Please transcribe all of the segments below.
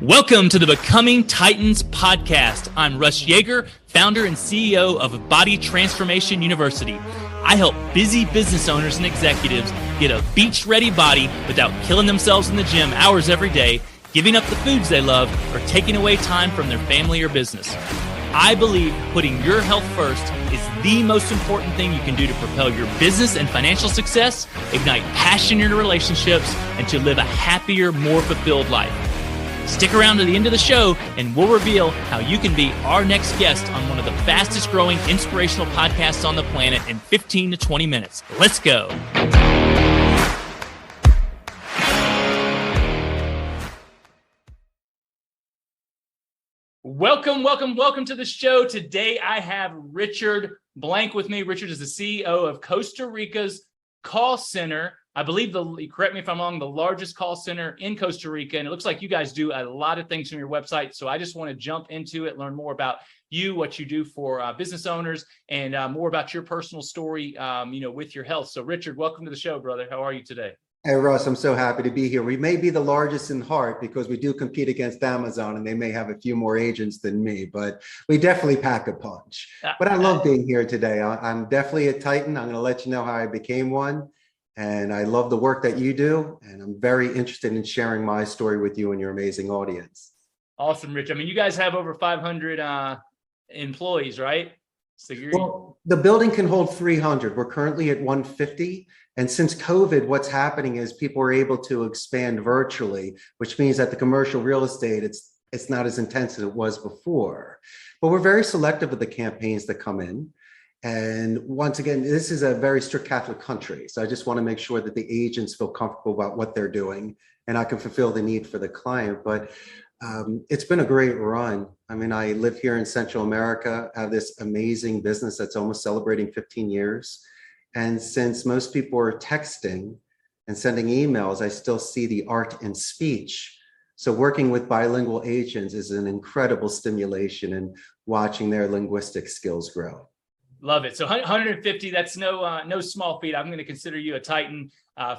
Welcome to the Becoming Titans podcast. I'm Russ Yeager, founder and CEO of Body Transformation University. I help busy business owners and executives get a beach-ready body without killing themselves in the gym hours every day, giving up the foods they love, or taking away time from their family or business. I believe putting your health first is the most important thing you can do to propel your business and financial success, ignite passion in your relationships, and to live a happier, more fulfilled life. Stick around to the end of the show and we'll reveal how you can be our next guest on one of the fastest growing inspirational podcasts on the planet in 15 to 20 minutes. Let's go. Welcome to the show. Today I have Richard Blank with me. Richard is the CEO of Costa Rica's call center. I believe, correct me if I'm wrong, the largest call center in Costa Rica. And it looks like you guys do a lot of things from your website. So I just want to jump into it, learn more about you, what you do for business owners, and more about your personal story, with your health. So Richard, welcome to the show, brother. How are you today? Hey, Russ, I'm so happy to be here. We may be the largest in heart because we do compete against Amazon and they may have a few more agents than me, but we definitely pack a punch. But I love being here today. I'm definitely a Titan. I'm going to let you know how I became one. And I love the work that you do. And I'm very interested in sharing my story with you and your amazing audience. Awesome, Rich. I mean, you guys have over 500 employees, right? So well, the building can hold 300. We're currently at 150. And since COVID, what's happening is people are able to expand virtually, which means that the commercial real estate, it's not as intense as it was before. But we're very selective with the campaigns that come in. And once again, this is a very strict Catholic country. So I just want to make sure that the agents feel comfortable about what they're doing and I can fulfill the need for the client. But it's been a great run. I mean, I live here in Central America, have this amazing business that's almost celebrating 15 years. And since most people are texting and sending emails, I still see the art in speech. So working with bilingual agents is an incredible stimulation and watching their linguistic skills grow. Love it. So 150, that's no small feat. I'm going to consider you a Titan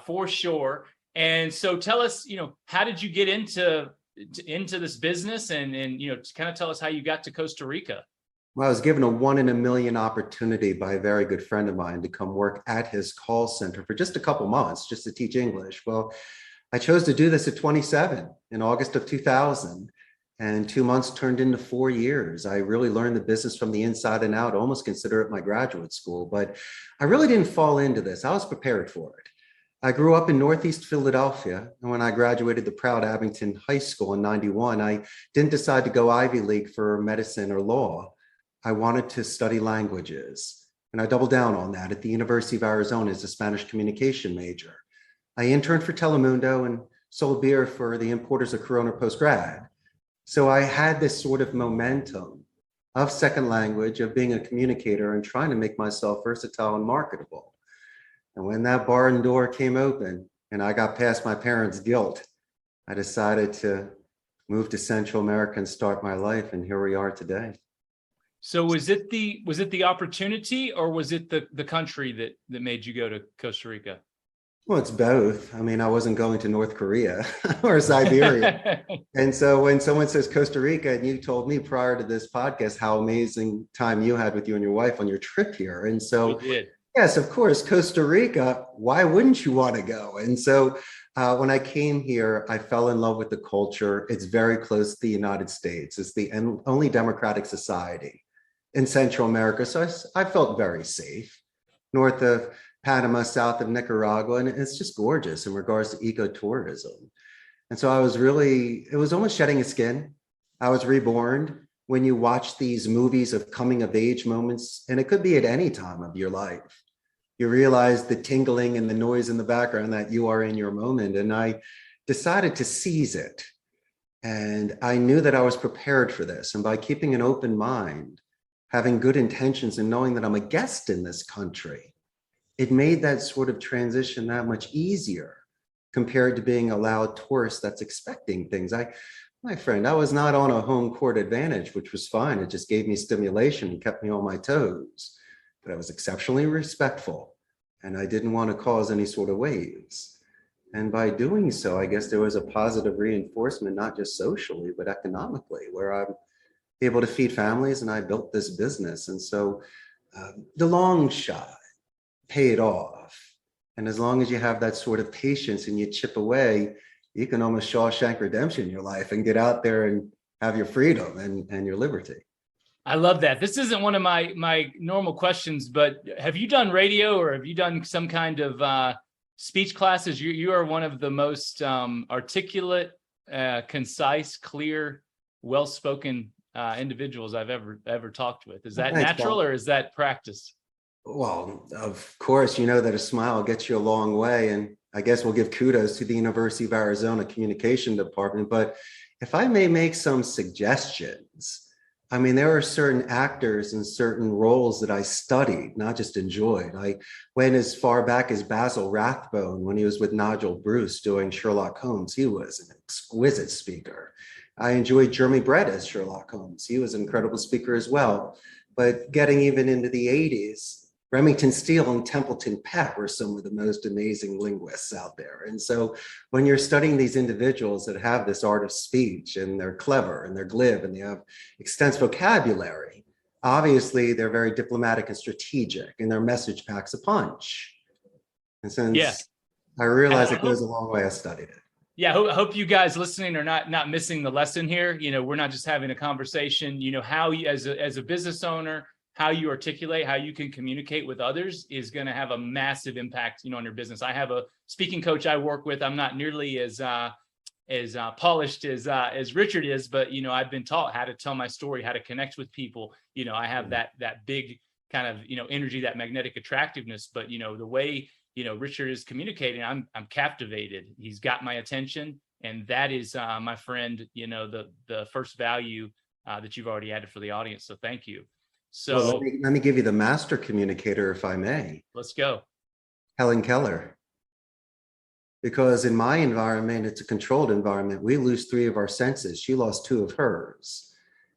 for sure. And so tell us, how did you get into this business and kind of tell us how you got to Costa Rica? Well, I was given a 1 in a million opportunity by a very good friend of mine to come work at his call center for just a couple months, just to teach English. Well, I chose to do this at 27 in August of 2000. And 2 months turned into 4 years. I really learned the business from the inside and out, almost consider it my graduate school, but I really didn't fall into this. I was prepared for it. I grew up in Northeast Philadelphia. And when I graduated the proud Abington High School in 91, I didn't decide to go Ivy League for medicine or law. I wanted to study languages. And I doubled down on that at the University of Arizona as a Spanish communication major. I interned for Telemundo and sold beer for the importers of Corona post-grad. So I had this sort of momentum of second language, of being a communicator and trying to make myself versatile and marketable. And when that barn door came open and I got past my parents' guilt, I decided to move to Central America and start my life. And here we are today. So was it the opportunity or was it the country that made you go to Costa Rica? Well, it's both. I mean, I wasn't going to North Korea or Siberia. And so when someone says Costa Rica, and you told me prior to this podcast how amazing time you had with you and your wife on your trip here. And so, yes, of course, Costa Rica, why wouldn't you want to go? And so when I came here, I fell in love with the culture. It's very close to the United States. It's the only democratic society in Central America. So I felt very safe. North of Panama, south of Nicaragua, and it's just gorgeous in regards to ecotourism. And so it was almost shedding a skin. I was reborn. When you watch these movies of coming of age moments, and it could be at any time of your life, you realize the tingling and the noise in the background that you are in your moment. And I decided to seize it. And I knew that I was prepared for this. And by keeping an open mind, having good intentions and knowing that I'm a guest in this country, it made that sort of transition that much easier compared to being a loud tourist that's expecting things. My friend, I was not on a home court advantage, which was fine. It just gave me stimulation and kept me on my toes. But I was exceptionally respectful and I didn't want to cause any sort of waves. And by doing so, I guess there was a positive reinforcement, not just socially, but economically, where I'm able to feed families and I built this business. And so the long shot paid off. And as long as you have that sort of patience and you chip away, you can almost Shawshank Redemption your life and get out there and have your freedom and your liberty. I love that. This isn't one of my normal questions, but have you done radio or have you done some kind of speech classes? You are one of the most articulate, concise, clear, well-spoken individuals I've ever talked with. Is that natural or is that practice? Well, of course, you know that a smile gets you a long way. And I guess we'll give kudos to the University of Arizona Communication Department. But if I may make some suggestions, I mean, there are certain actors and certain roles that I studied, not just enjoyed. I went as far back as Basil Rathbone when he was with Nigel Bruce doing Sherlock Holmes. He was an exquisite speaker. I enjoyed Jeremy Brett as Sherlock Holmes. He was an incredible speaker as well. But getting even into the 80s, Remington Steele and Templeton Peck were some of the most amazing linguists out there. And so when you're studying these individuals that have this art of speech and they're clever and they're glib and they have extensive vocabulary, obviously they're very diplomatic and strategic and their message packs a punch. And since I realized it goes a long way, I studied it. Yeah, I hope you guys listening are not missing the lesson here. You know, we're not just having a conversation. You know, how you, as a business owner, how you articulate, how you can communicate with others is going to have a massive impact, you know, on your business. I have a speaking coach I work with. I'm not nearly as polished as Richard is, but, you know, I've been taught how to tell my story, how to connect with people. You know, I have that big kind of, you know, energy, that magnetic attractiveness, but, you know, the way, you know, Richard is communicating, I'm captivated. He's got my attention. And that is, my friend, you know, the first value that you've already added for the audience. So thank you. So well, let me give you the master communicator, if I may. Let's go. Helen Keller. Because in my environment, it's a controlled environment. We lose 3 of our senses. She lost 2 of hers.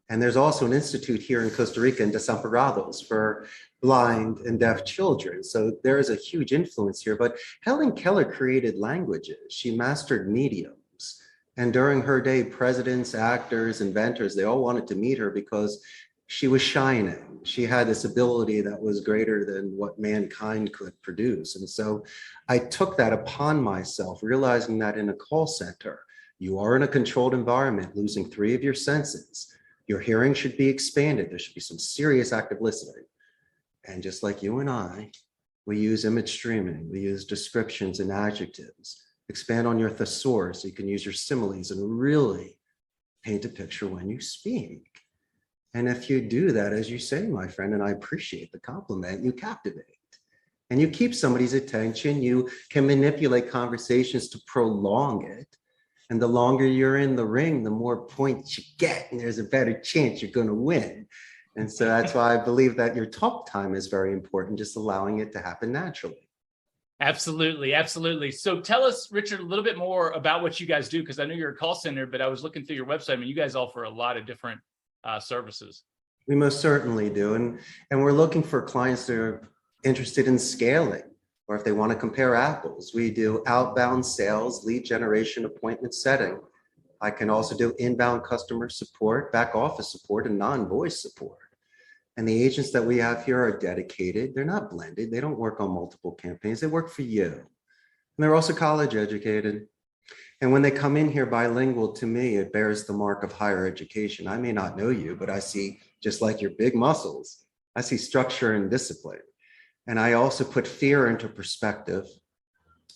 And there's also an institute here in Costa Rica in Desamparados for blind and deaf children. So there is a huge influence here. But Helen Keller created languages. She mastered mediums. And during her day, presidents, actors, inventors, they all wanted to meet her because she was shining. She had this ability that was greater than what mankind could produce. And so I took that upon myself, realizing that in a call center, you are in a controlled environment, losing 3 of your senses. Your hearing should be expanded. There should be some serious active listening. And just like you and I, we use image streaming, we use descriptions and adjectives, expand on your thesaurus so you can use your similes and really paint a picture when you speak. And if you do that, as you say, my friend, and I appreciate the compliment, you captivate and you keep somebody's attention. You can manipulate conversations to prolong it. And the longer you're in the ring, the more points you get, and there's a better chance you're going to win. And so that's why I believe that your talk time is very important, just allowing it to happen naturally. Absolutely. Absolutely. So tell us, Richard, a little bit more about what you guys do, because I know you're a call center, but I was looking through your website. I mean, you guys offer a lot of different services. We most certainly do. And we're looking for clients that are interested in scaling, or if they want to compare apples. We do outbound sales, lead generation, appointment setting. I can also do inbound customer support, back office support, and non-voice support. And the agents that we have here are dedicated. They're not blended. They don't work on multiple campaigns. They work for you. And they're also college educated. And when they come in here bilingual, to me, it bears the mark of higher education. I may not know you, but I see, just like your big muscles, I see structure and discipline. And I also put fear into perspective,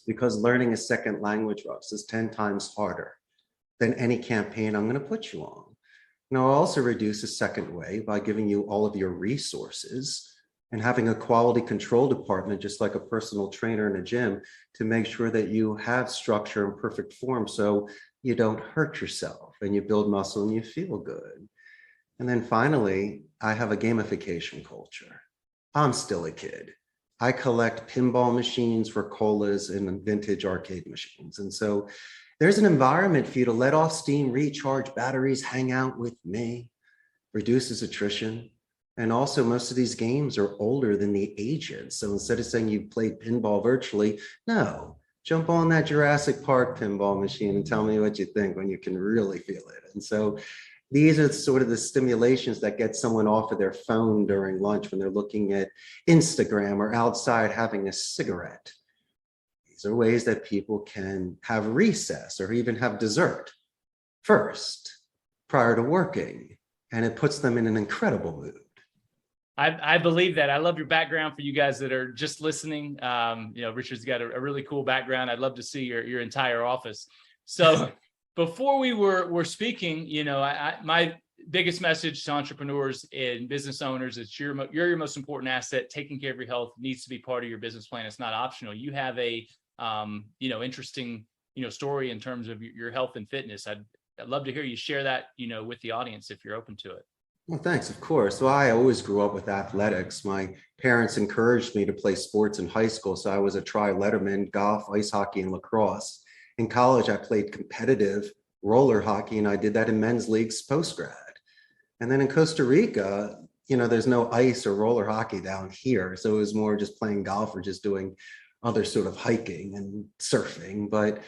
because learning a second language, Russ, is 10 times harder than any campaign I'm going to put you on. And I'll also reduce a second way by giving you all of your resources and having a quality control department, just like a personal trainer in a gym, to make sure that you have structure and perfect form so you don't hurt yourself and you build muscle and you feel good. And then finally, I have a gamification culture. I'm still a kid. I collect pinball machines for colas and vintage arcade machines. And so there's an environment for you to let off steam, recharge batteries, hang out with me, reduces attrition. And also, most of these games are older than the ages. So instead of saying you played pinball virtually, no, jump on that Jurassic Park pinball machine and tell me what you think when you can really feel it. And so these are sort of the stimulations that get someone off of their phone during lunch when they're looking at Instagram or outside having a cigarette. These are ways that people can have recess or even have dessert first prior to working, and it puts them in an incredible mood. I believe that. I love your background. For you guys that are just listening, Richard's got a really cool background. I'd love to see your entire office. So before we were speaking, my biggest message to entrepreneurs and business owners is you're your most important asset. Taking care of your health needs to be part of your business plan. It's not optional. You have a interesting story in terms of your health and fitness. I'd love to hear you share that with the audience if you're open to it. Well, thanks, of course. Well, I always grew up with athletics. My parents encouraged me to play sports in high school, so I was a tri-letterman: golf, ice hockey, and lacrosse. In college, I played competitive roller hockey, and I did that in men's leagues post-grad. And then in Costa Rica, there's no ice or roller hockey down here, so it was more just playing golf or just doing other sort of hiking and surfing. But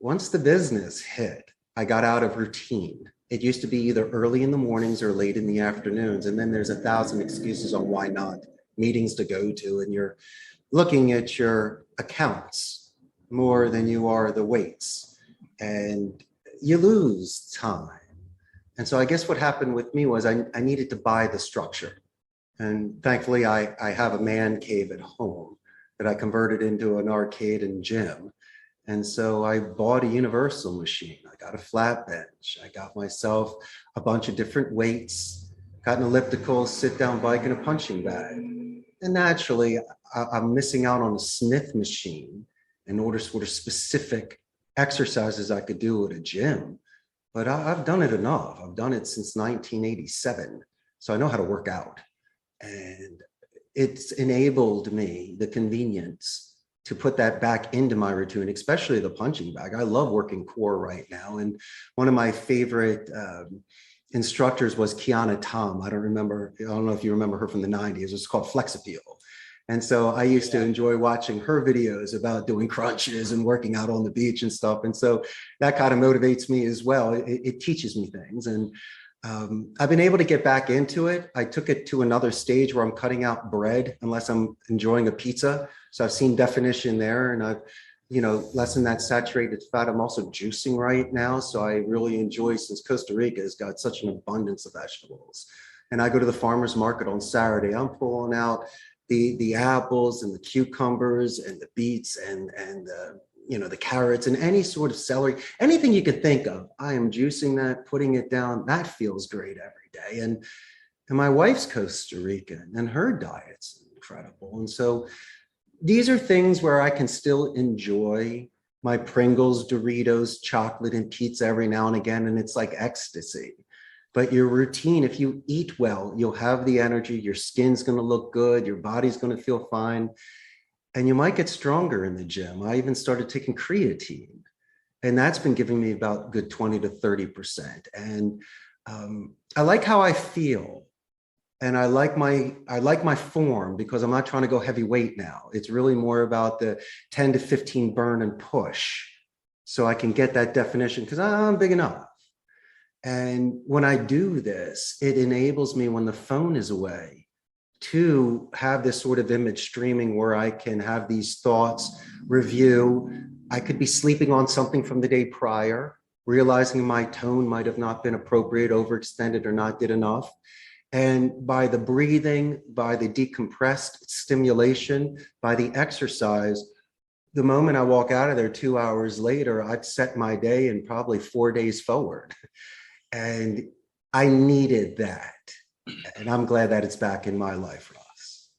once the business hit, I got out of routine. It used to be either early in the mornings or late in the afternoons. And then there's 1,000 excuses on why not, meetings to go to. And you're looking at your accounts more than you are the weights. And you lose time. And so I guess what happened with me was I needed to buy the structure. And thankfully, I have a man cave at home that I converted into an arcade and gym. And so I bought a universal machine. I got a flat bench. I got myself a bunch of different weights, got an elliptical, sit-down bike, and a punching bag. And naturally, I'm missing out on a Smith machine in order sort of specific exercises I could do at a gym. But I've done it enough. I've done it since 1987. So I know how to work out. And it's enabled me the convenience to put that back into my routine, especially the punching bag. I love working core right now. And one of my favorite instructors was Kiana Tom. I don't know if you remember her from the 90s. It's called Flex Appeal. And so I used to enjoy watching her videos about doing crunches and working out on the beach and stuff. And so that kind of motivates me as well. It teaches me things. And I've been able to get back into it. I took it to another stage where I'm cutting out bread unless I'm enjoying a pizza. So I've seen definition there, and I've, lessened that saturated fat. I'm also juicing right now. So I really enjoy, since Costa Rica has got such an abundance of vegetables. And I go to the farmer's market on Saturday. I'm pulling out the apples and the cucumbers and the beets and the carrots and any sort of celery, anything you could think of. I am juicing that, putting it down. That feels great every day. And my wife's Costa Rican, and her diet's incredible. And so these are things where I can still enjoy my Pringles, Doritos, chocolate, and pizza every now and again. And it's like ecstasy. But your routine, if you eat well, you'll have the energy, your skin's going to look good, your body's going to feel fine. And you might get stronger in the gym. I even started taking creatine, and that's been giving me about good 20 to 30%. And I like how I feel, and I like my form, because I'm not trying to go heavyweight now. It's really more about the 10 to 15 burn and push, so I can get that definition because I'm big enough. And when I do this, it enables me, when the phone is away, to have this sort of image streaming where I can have these thoughts, review. I could be sleeping on something from the day prior, realizing my tone might have not been appropriate, overextended, or not did enough. And by the breathing, by the decompressed stimulation, by the exercise, the moment I walk out of there 2 hours later, I've set my day and probably 4 days forward. And I needed that. And I'm glad that it's back in my life, Ross.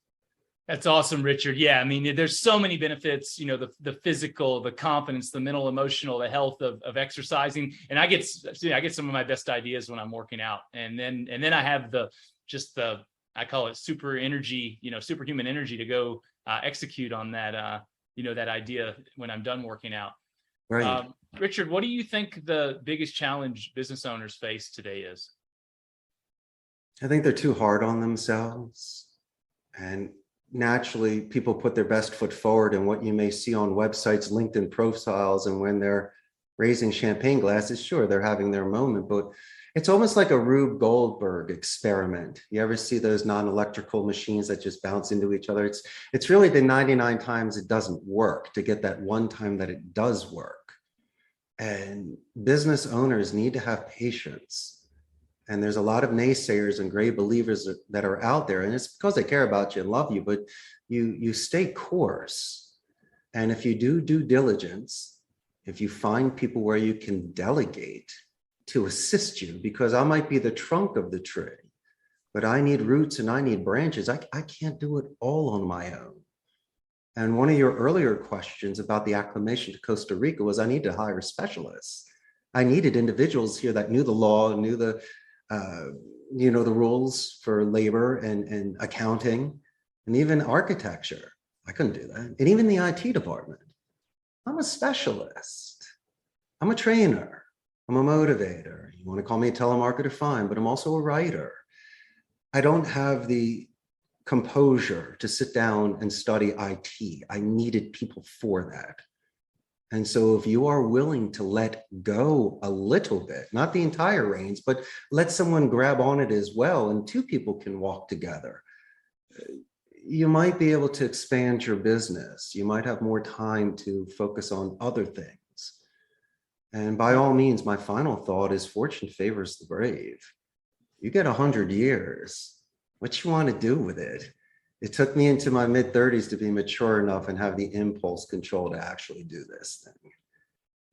That's awesome, Richard. Yeah, I mean, there's so many benefits, the physical, the confidence, the mental, emotional, the health of exercising. And I get some of my best ideas when I'm working out. And then I have I call it super energy, superhuman energy to go execute on that, that idea when I'm done working out. Right. Richard, what do you think the biggest challenge business owners face today is? I think they're too hard on themselves. And naturally people put their best foot forward, and what you may see on websites, LinkedIn profiles, and when they're raising champagne glasses, sure, they're having their moment, but it's almost like a Rube Goldberg experiment. You ever see those non-electrical machines that just bounce into each other? It's really the 99 times it doesn't work to get that one time that it does work. And business owners need to have patience. And there's a lot of naysayers and great believers that are out there. And it's because they care about you and love you, but you stay course. And if you do due diligence, if you find people where you can delegate to assist you, because I might be the trunk of the tree, but I need roots and I need branches. I can't do it all on my own. And one of your earlier questions about the acclimation to Costa Rica was I need to hire specialists. I needed individuals here that knew the law, knew the the rules for labor and accounting and even architecture. I couldn't do that. And even the IT department. I'm a specialist. I'm a trainer. I'm a motivator. You want to call me a telemarketer, fine, but I'm also a writer. I don't have the composure to sit down and study IT. I needed people for that. And so if you are willing to let go a little bit, not the entire reins, but let someone grab on it as well, and two people can walk together, you might be able to expand your business. You might have more time to focus on other things. And by all means, my final thought is fortune favors the brave. You get 100 years, what you want to do with it? It took me into my mid-30s to be mature enough and have the impulse control to actually do this thing.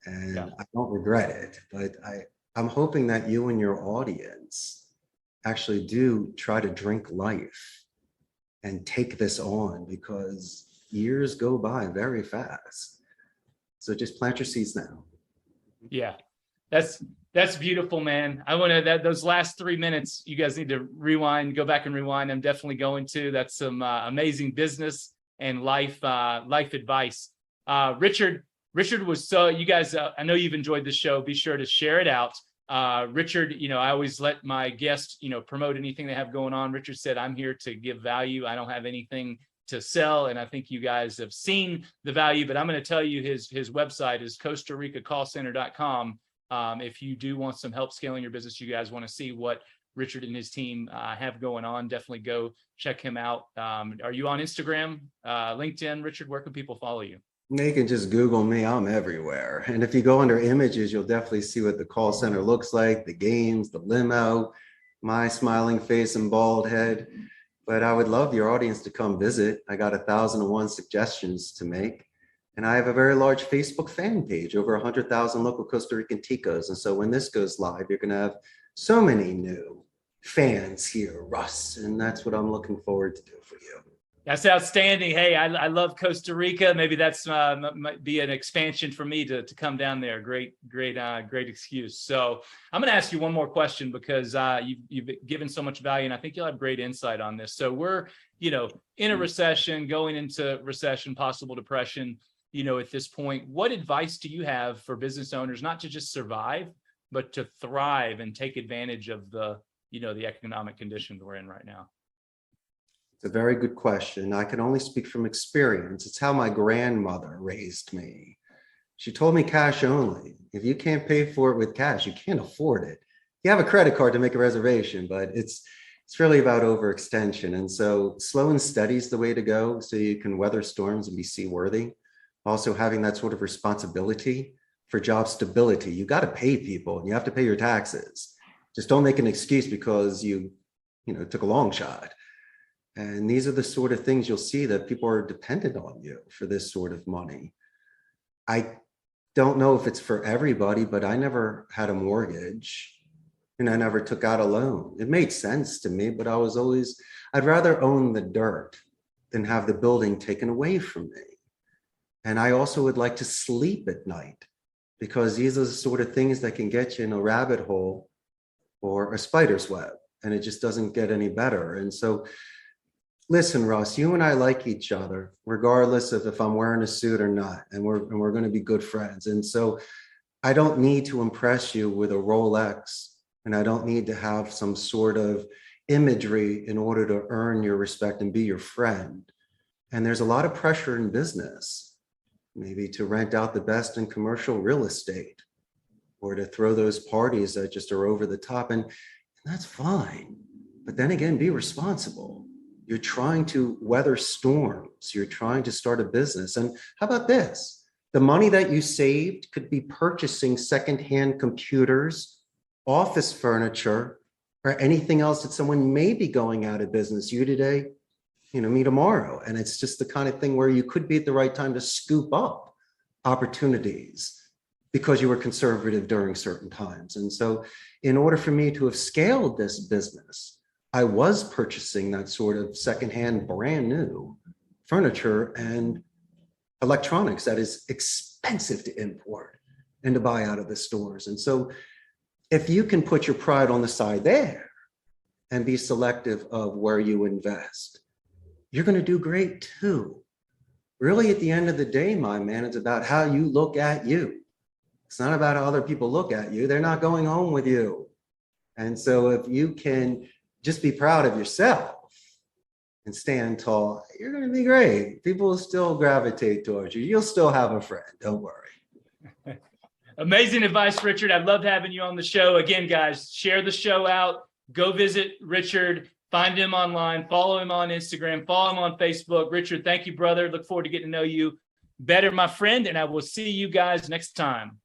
And I don't regret it, but I'm hoping that you and your audience actually do try to drink life and take this on, because years go by very fast. So just plant your seeds now. Yeah, that's beautiful, man. I want to, those last 3 minutes, you guys need to rewind, go back and rewind. I'm definitely going to. That's some amazing business and life advice. Richard was you guys, I know you've enjoyed the show. Be sure to share it out. Richard, I always let my guests, promote anything they have going on. Richard said, I'm here to give value. I don't have anything to sell. And I think you guys have seen the value, but I'm going to tell you his website is CostaRicaCallCenter.com. If you do want some help scaling your business, you guys want to see what Richard and his team have going on, definitely go check him out. Are you on Instagram, LinkedIn? Richard, where can people follow you? They can just Google me. I'm everywhere. And if you go under images, you'll definitely see what the call center looks like, the games, the limo, my smiling face and bald head. But I would love your audience to come visit. I got 1,001 suggestions to make. And I have a very large Facebook fan page, over 100,000 local Costa Rican ticos. And so when this goes live, you're going to have so many new fans here, Russ. And that's what I'm looking forward to do for you. That's outstanding. Hey, I love Costa Rica. Maybe that's might be an expansion for me to come down there. Great excuse. So I'm going to ask you one more question, because you've given so much value, and I think you'll have great insight on this. So we're, in a recession, going into recession, possible depression, at this point. What advice do you have for business owners, not to just survive, but to thrive and take advantage of the economic conditions we're in right now? It's a very good question. I can only speak from experience. It's how my grandmother raised me. She told me cash only. If you can't pay for it with cash, you can't afford it. You have a credit card to make a reservation, but it's really about overextension. And so slow and steady is the way to go, so you can weather storms and be seaworthy. Also having that sort of responsibility for job stability. You got to pay people and you have to pay your taxes. Just don't make an excuse because you took a long shot. And these are the sort of things you'll see that people are dependent on you for this sort of money. I don't know if it's for everybody, but I never had a mortgage and I never took out a loan. It made sense to me, but I'd rather own the dirt than have the building taken away from me. And I also would like to sleep at night, because these are the sort of things that can get you in a rabbit hole or a spider's web, and it just doesn't get any better. And so listen, Russ, you and I like each other, regardless of if I'm wearing a suit or not, and we're going to be good friends. And so I don't need to impress you with a Rolex, and I don't need to have some sort of imagery in order to earn your respect and be your friend. And there's a lot of pressure in business, maybe to rent out the best in commercial real estate or to throw those parties that just are over the top. And that's fine. But then again, be responsible. You're trying to weather storms. You're trying to start a business. And how about this? The money that you saved could be purchasing secondhand computers, office furniture, or anything else that someone may be going out of business. You today, me tomorrow. And it's just the kind of thing where you could be at the right time to scoop up opportunities because you were conservative during certain times. And so in order for me to have scaled this business, I was purchasing that sort of secondhand, brand new furniture and electronics that is expensive to import and to buy out of the stores. And so if you can put your pride on the side there and be selective of where you invest, you're going to do great too. Really, at the end of the day, my man, it's about how you look at you. It's not about how other people look at you. They're not going home with you. And so if you can just be proud of yourself and stand tall, you're going to be great. People will still gravitate towards you. You'll still have a friend. Don't worry. Amazing advice, Richard. I loved having you on the show. Again, guys, share the show out. Go visit Richard. Find him online. Follow him on Instagram. Follow him on Facebook. Richard, thank you, brother. Look forward to getting to know you better, my friend. And I will see you guys next time.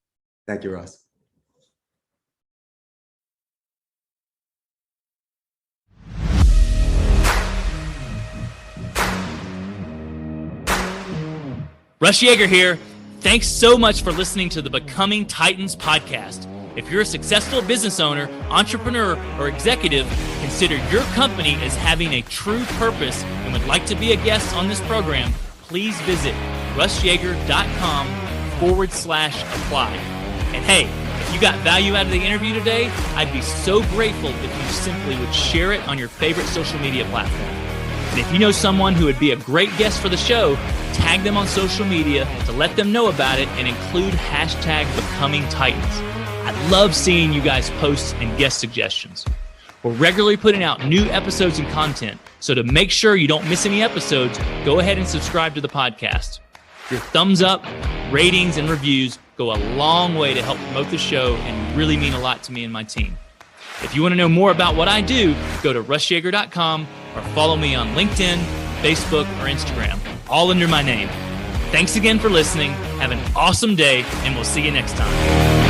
Thank you, Russ. Russ Yeager here. Thanks so much for listening to the Becoming Titans podcast. If you're a successful business owner, entrepreneur, or executive, consider your company as having a true purpose and would like to be a guest on this program, please visit russyeager.com/apply. And hey, if you got value out of the interview today, I'd be so grateful if you simply would share it on your favorite social media platform. And if you know someone who would be a great guest for the show, tag them on social media to let them know about it and include #BecomingTitans. I love seeing you guys post and guest suggestions. We're regularly putting out new episodes and content, so to make sure you don't miss any episodes, go ahead and subscribe to the podcast. Your thumbs up, ratings, and reviews go a long way to help promote the show and really mean a lot to me and my team. If you want to know more about what I do, go to russyeager.com or follow me on LinkedIn, Facebook, or Instagram, all under my name. Thanks again for listening. Have an awesome day, and we'll see you next time.